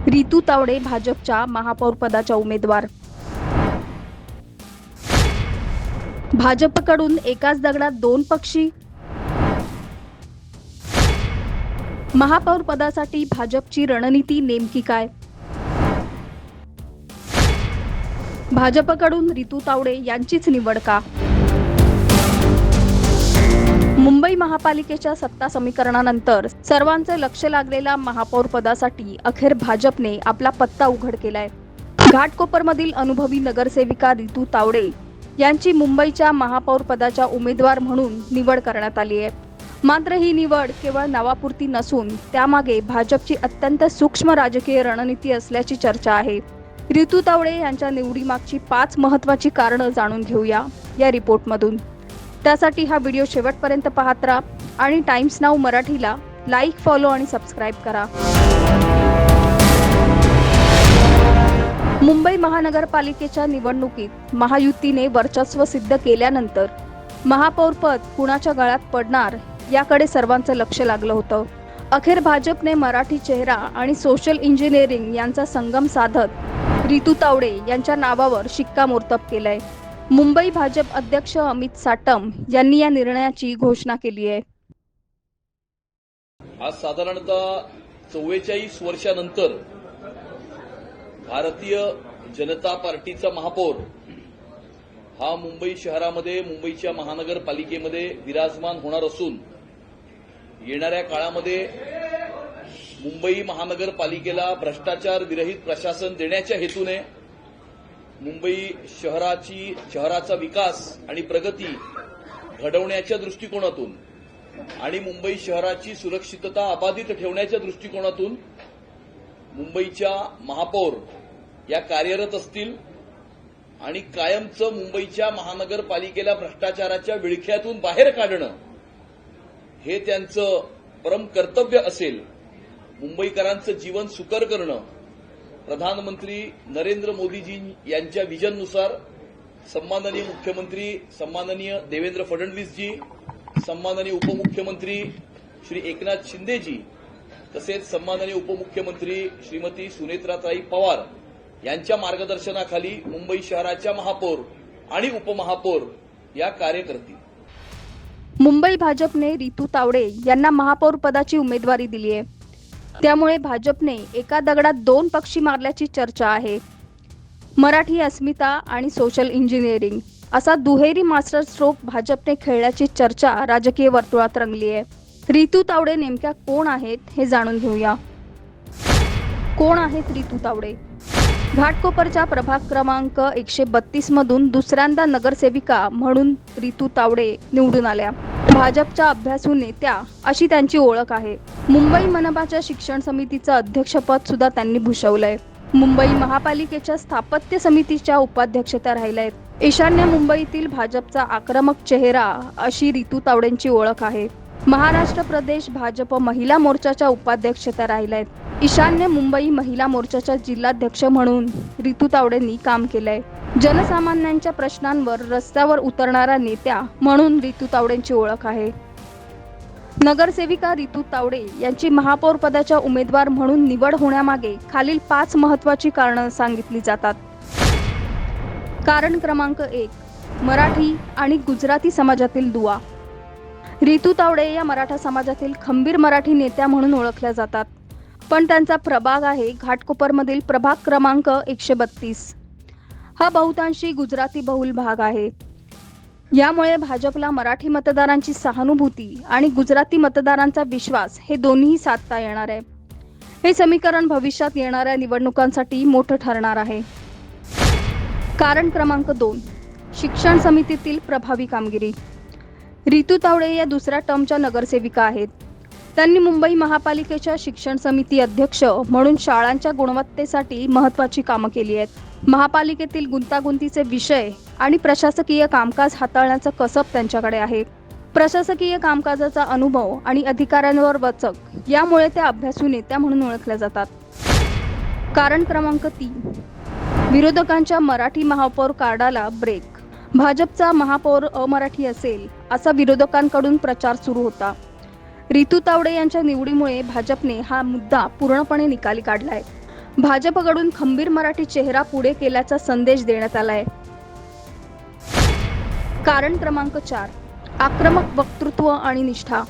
रितू तावडे भाजपच्या महापौर पदाच्या उमेदवार। भाजपकडून एकाच दगडात दोन पक्षी। महापौर पदासाठी भाजपची रणनीती नेमकी काय? भाजपकडून रितू तावडे यांचीच निवड का? मुंबई महापालिकेच्या सत्ता समीकरणानंतर सर्वांचे लक्ष लागलेल्या महापौर पदासाठी अखेर भाजपने आपला पत्ता उघड केलाय। घाटकोपरमधील अनुभवी नगरसेविका रितू तावडे यांची मुंबईच्या महापौर पदाच्या उमेदवार म्हणून निवड करण्यात आली आहे। मात्र ही निवड केवळ नावापुरती नसून त्यामागे भाजपची अत्यंत सूक्ष्म राजकीय रणनीती असल्याची चर्चा आहे। रितू तावडे यांच्या निवडीमागची 5 महत्त्वाची कारणं जाणून घेऊया या रिपोर्टमधून। त्यासाठी हा व्हिडिओ शेवटपर्यंत पाहत राहा आणि टाइम्स नाऊ मराठीला लाईक, फॉलो आणि सबस्क्राईब करा। मुंबई महानगरपालिकेच्या निवडणुकीत महायुतीने वर्चस्व सिद्ध केल्यानंतर महापौर पद कुणाच्या गळ्यात पडणार याकडे सर्वांचं लक्ष लागलं होतं। अखेर भाजपने मराठी चेहरा आणि सोशल इंजिनिअरिंग यांचा संगम साधत रितू तावडे यांच्या नावावर शिक्कामोर्तब केलंय। मुंबई भाजप अध्यक्ष अमित साटम यांनी या निर्णयाची घोषणा केली आहे। आज साधारणतः 44 वर्षानंतर भारतीय जनता पार्टीचा महापौर हा मुंबई शहरामध्ये, मुंबईच्या महानगरपालिकेमध्ये विराजमान होणार असून येणाऱ्या काळामध्ये मुंबई महानगरपालिकेला भ्रष्टाचार विरहित प्रशासन देण्याच्या हेतूने मुंबई शहराचा विकास आणि प्रगती घडवण्याच्या दृष्टिकोनातून आणि मुंबई शहराची सुरक्षितता अबाधित ठेवण्याच्या दृष्टिकोनातून मुंबईच्या महापौर या कार्यरत असतील आणि कायमचं मुंबईच्या महानगरपालिकेला भ्रष्टाचाराच्या विळख्यातून बाहेर काढणं हे त्यांचं परम कर्तव्य असेल। मुंबईकरांचं जीवन सुकर करणं प्रधानमंत्री नरेंद्र मोदीजी यांच्या विजननुसार सन्माननीय मुख्यमंत्री सन्माननीय देवेंद्र फडणवीसजी, सन्माननीय उपमुख्यमंत्री श्री एकनाथ शिंदेजी तसेच सन्माननीय उपमुख्यमंत्री श्रीमती सुनेत्राताई पवार यांच्या मार्गदर्शनाखाली मुंबई शहराच्या महापौर आणि उपमहापौर या कार्य करतील। मुंबई भाजपने रितू तावडे यांना महापौर पदाची उमेदवारी दिली आहे। त्यामुळे भाजपने एका दगडात दोन पक्षी मारल्याची चर्चा आहे। मराठी अस्मिता आणि सोशल इंजिनिअरिंग असा दुहेरी मास्टर स्ट्रोक भाजपने खेळल्याची चर्चा राजकीय वर्तुळात रंगली आहे। रितू तावडे नेमक्या कोण आहेत हे जाणून घेऊया। कोण आहेत रितू तावडे? घाटकोपरच्या प्रभाग क्रमांक 132 मधून दुसऱ्यांदा नगरसेविका म्हणून रितू तावडे निवडून आल्या। भाजपच्या अभ्यासू नेत्या अशी त्यांची ओळख आहे। मुंबई मनपाच्या शिक्षण समितीचं अध्यक्षपद सुद्धा त्यांनी भूषवलंय। मुंबई महापालिकेच्या स्थापत्य समितीच्या उपाध्यक्षता राहिल्या आहेत। ईशान्य मुंबईतील भाजपचा आक्रमक चेहरा अशी रितू तावडेंची ओळख आहे। महाराष्ट्र प्रदेश भाजप महिला मोर्चाच्या उपाध्यक्षता राहिल्या आहेत। ईशान्य मुंबई महिला मोर्चाच्या जिल्हाध्यक्ष म्हणून रितू तावडेंनी काम केलंय। जनसामान्यांच्या प्रश्नांवर रस्त्यावर उतरणारा नेत्या म्हणून रितू तावडेंची ओळख आहे। नगरसेविका रितू तावडे यांची महापौर पदाच्या उमेदवार म्हणून निवड होण्यामागे खालील 5 महत्त्वाची कारणं सांगितली जातात। कारण क्रमांक 1, मराठी आणि गुजराती समाजातील दुवा। रितू तावडे या मराठा समाजातील खंबीर मराठी नेत्या म्हणून ओळखल्या जातात, पण त्यांचा प्रभाग आहे घाटकोपरमधील प्रभाग क्रमांक 132। हा बहुतांशी गुजराती बहुल भाग आहे। यामुळे भाजपला मराठी मतदारांची सहानुभूती आणि गुजराती मतदारांचा विश्वास हे दोन्ही साधता येणार आहे। हे समीकरण भविष्यात येणाऱ्या निवडणुकांसाठी मोठं ठरणार आहे। कारण क्रमांक 2, शिक्षण समितीतील प्रभावी कामगिरी। रितू तावडे या दुसऱ्या टर्मच्या नगरसेविका आहेत। त्यांनी मुंबई महापालिकेच्या शिक्षण समिती अध्यक्ष म्हणून शाळांच्या गुणवत्तेसाठी महत्त्वाची कामं केली आहेत। महापालिकेतील गुंतागुंतीचे विषय आणि प्रशासकीय कामकाज हाताळण्याचं कसब त्यांच्याकडे आहे। प्रशासकीय कामकाजाचा अनुभव आणि अधिकाऱ्यांवर वचक यामुळे त्या अभ्यासू नेत्या म्हणून ओळखल्या जातात। कारण क्रमांक 3, विरोधकांच्या मराठी महापौर कार्डाला ब्रेक। भाजपचा महापौर अमराठी असेल असा विरोधकांकडून प्रचार सुरू होता। रितू तावडे यांच्या निवडीमुळे भाजपने हा मुद्दा पूर्णपणे निकाली काढलाय। भाजपकडून खंबीर मराठी चेहरा पुढे केल्याचा संदेश देण्यात आलाय. कारण क्रमांक 4, आक्रमक वक्तृत्व आणि निष्ठा.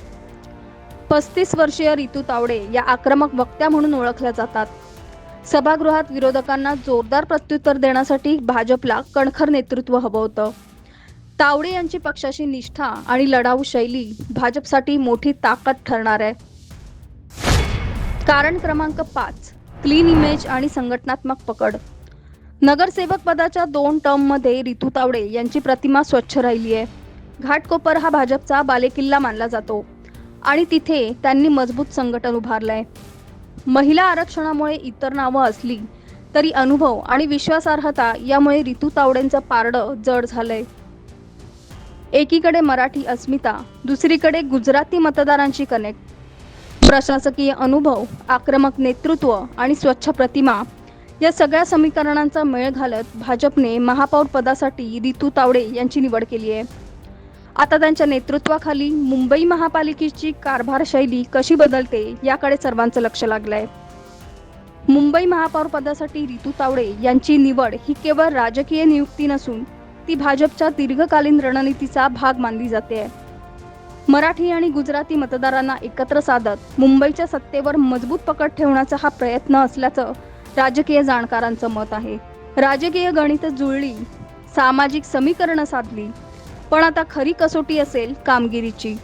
35 वर्षीय रितू तावडे या आक्रमक वक्त्या म्हणून ओळखल्या जातात. सभागृहात विरोधकांना जोरदार प्रत्युत्तर देण्यासाठी भाजपला कणखर नेतृत्व हवं होतं. तावडे यांची पक्षाची निष्ठा आणि लढाऊ शैली भाजपसाठी मोठी ताकद ठरणार आहे. कारण क्रमांक 5, क्लीन इमेज आणि संघटनात्मक पकड. नगरसेवक पदाच्या 2 टर्ममध्ये रितू तावडे यांची प्रतिमा स्वच्छ राहिली आहे. घाटकोपर हा भाजपचा बालेकिल्ला मानला जातो आणि तिथे त्यांनी मजबूत संघटन उभारलंय. महिला आरक्षणामुळे इतर नावं असली तरी अनुभव आणि विश्वासार्हता यामुळे रितू तावडेंचं पारडं जड झालंय. एकीकडे मराठी अस्मिता, दुसरीकडे गुजराती मतदारांची कनेक्ट. प्रशासकीय अनुभव, आक्रमक नेतृत्व आणि स्वच्छ प्रतिमा या सगळ्या समीकरणांचा मेळ घालत भाजपने महापौर पदासाठी रितू तावडे यांची निवड केली आहे. आता त्यांच्या नेतृत्वाखाली मुंबई महापालिकेची कारभार शैली कशी बदलते याकडे सर्वांचं लक्ष लागलंय. मुंबई महापौर पदासाठी रितू तावडे यांची निवड ही केवळ राजकीय नियुक्ती नसून ती भाजपच्या दीर्घकालीन रणनीतीचा भाग मानली जाते. मराठी आणि गुजराती मतदारांना एकत्र साधत मुंबईच्या सत्तेवर मजबूत पकड ठेवण्याचा हा प्रयत्न असल्याचं राजकीय जाणकारांचं मत आहे. राजकीय गणित जुळली, सामाजिक समीकरणं साधली, पण आता खरी कसोटी असेल कामगिरीची.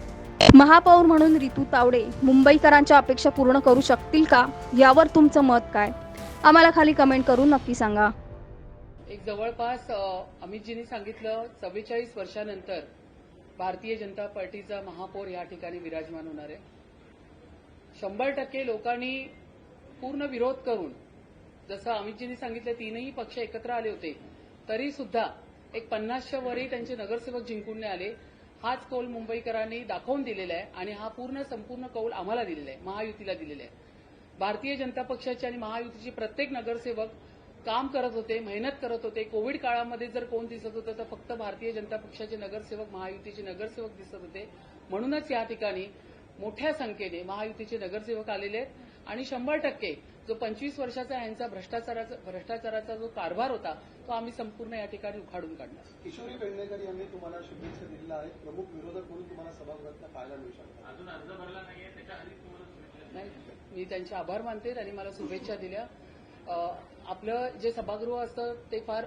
महापौर म्हणून रितू तावडे मुंबईकरांच्या अपेक्षा पूर्ण करू शकतील का, यावर तुमचं मत काय? आम्हाला खाली कमेंट करून नक्की सांगा. एक जवळपास अमितजींनी सांगितलं 44 वर्षानंतर भारतीय जनता पार्टीचा महापौर या ठिकाणी विराजमान होणार आहे. 100% लोकांनी पूर्ण विरोध करून, जसं अमितजींनी सांगितलं 3ही पक्ष एकत्र आले होते, तरी सुद्धा एक 50च्या वरही त्यांचे नगरसेवक जिंकून नाही आले. हाच कौल मुंबईकरांनी दाखवून दिलेला आहे आणि हा संपूर्ण कौल आम्हाला दिलेला आहे, महायुतीला दिलेला आहे. भारतीय जनता पक्षाचे आणि महायुतीचे प्रत्येक नगरसेवक काम करत होते, मेहनत करत होते. कोविड काळामध्ये जर कोण दिसत होतं तर फक्त भारतीय जनता पक्षाचे नगरसेवक, महायुतीचे नगरसेवक दिसत होते. म्हणूनच या ठिकाणी मोठ्या संख्येने महायुतीचे नगरसेवक आलेले आहेत आणि 100% जो 25 वर्षाचा यांचा भ्रष्टाचाराचा जो कारभार होता तो आम्ही संपूर्ण या ठिकाणी उखाडून काढणार. किशोरी पेडणेकर यांनी तुम्हाला शुभेच्छा दिलेल्या आहेत. प्रमुख विरोधक म्हणून तुम्हाला सभागृहात पाहायला मिळू शकतात. अजून अर्ज भरला नाहीये, त्याच्या आधी तुम्हाला शुभेच्छा. नाही, मी त्यांचे आभार मानते. त्यांनी मला शुभेच्छा दिल्या. आपलं जे सभागृह असतं ते फार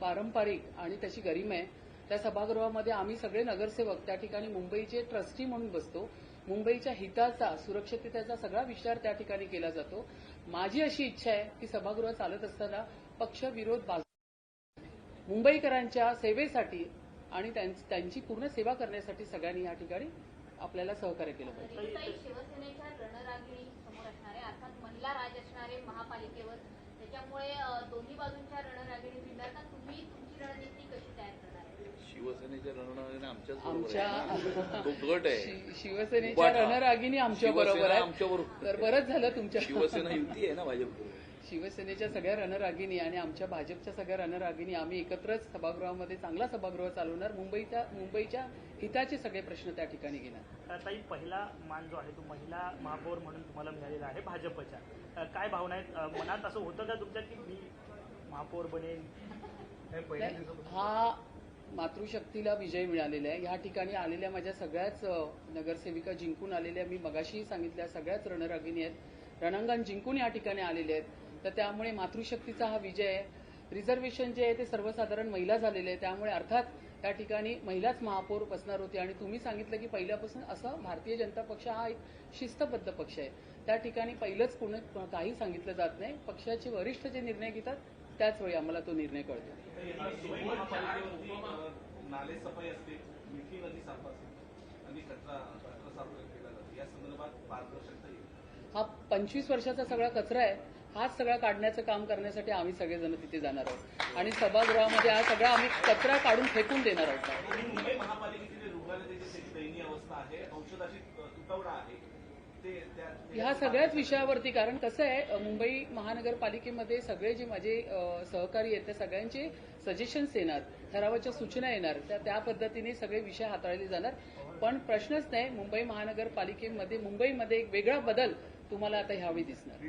पारंपरिक आणि त्याची गरिमा आहे. त्या सभागृहामध्ये आम्ही सगळे नगरसेवक त्या ठिकाणी मुंबईचे ट्रस्टी म्हणून बसतो. मुंबईच्या हिताचा, सुरक्षिततेचा सगळा विचार त्या ठिकाणी केला जातो. माझी अशी इच्छा आहे की सभागृह चालत असताना पक्ष विरोध मुंबईकरांच्या सेवेसाठी आणि त्यांची पूर्ण सेवा करण्यासाठी सगळ्यांनी या ठिकाणी आपल्याला सहकार्य केलं पाहिजे. शिवसेनेच्या रणरागिणी समोर असणारे, अर्थात महिला राज असणारे महापालिकेवर, त्याच्यामुळे दोन्ही बाजूंच्या रणरागिणी भिडताना तुम्ही तुमची रणनीती कशी तयार करणार आहे? शिवसेनेच्या रणरागिणी आमच्या तो गट आहे. शिवसेनेच्या रणरागिणी आमच्या बरोबर आहे. आमच्याबरोबर तर बरंच झालं तुमच्या शिवसेना युती आहे ना भाजप. शिवसेनेच्या सगळ्या रणरागिणी आणि आमच्या भाजपच्या सगळ्या रणरागिणी आम्ही एकत्रच सभागृहामध्ये चांगला सभागृह चालवणार. मुंबईच्या हिताचे सगळे प्रश्न त्या ठिकाणी घेणार. ताई, पहिला मान जो आहे तो महिला महापौर म्हणून तुम्हाला मिळालेला आहे भाजपच्या. काय भावना आहेत मनात? असं होतं का तुमच्या की मी महापौर बनेन? हा मातृशक्तीला विजय मिळालेला आहे. या ठिकाणी आलेल्या माझ्या सगळ्याच नगरसेविका जिंकून आलेल्या, मी मगाशीही सांगितल्या, सगळ्याच रणरागिणी आहेत, रणांगण जिंकून या ठिकाणी आलेले आहेत. तर त्यामुळे मातृशक्तीचा हा विजय आहे. रिझर्वेशन जे आहे ते सर्वसाधारण महिला झालेले आहे, त्यामुळे अर्थात त्या ठिकाणी महिलाच महापौर बसणार होती. आणि तुम्ही सांगितलं की पहिल्यापासून असं भारतीय जनता पक्ष हा एक शिस्तबद्ध पक्ष आहे. त्या ठिकाणी पहिलंच काही सांगितलं जात नाही. पक्षाचे वरिष्ठ जे निर्णय घेतात त्याच वेळी आम्हाला तो निर्णय कळतो. नाले सफाई असते, मिठी नदी साफ असते आणि कचरा साफ केला जातो, या संदर्भात पारदर्शकता येईल. हा 25 वर्षाचा सगळा कचरा आहे, हाच सगळा काढण्याचं काम करण्यासाठी आम्ही सगळेजण तिथे जाणार आहोत आणि सभागृहामध्ये हा सगळा आम्ही कचरा काढून फेकून देणार आहोत. मुंबई महापालिकेतील रुग्णालयाची दैनीय अवस्था आहे, औषधाची तुटवडा आहे, ह्या सगळ्याच विषयावरती. कारण कसं आहे, मुंबई महानगरपालिकेमध्ये सगळे जे माझे सहकारी आहेत त्या सगळ्यांचे सजेशन्स येणार, ठरावाच्या सूचना येणार, त्या पद्धतीने सगळे विषय हाताळले जाणार. पण प्रश्नच नाही, मुंबईमध्ये एक वेगळा बदल तुम्हाला आता ह्यावेळी दिसणार.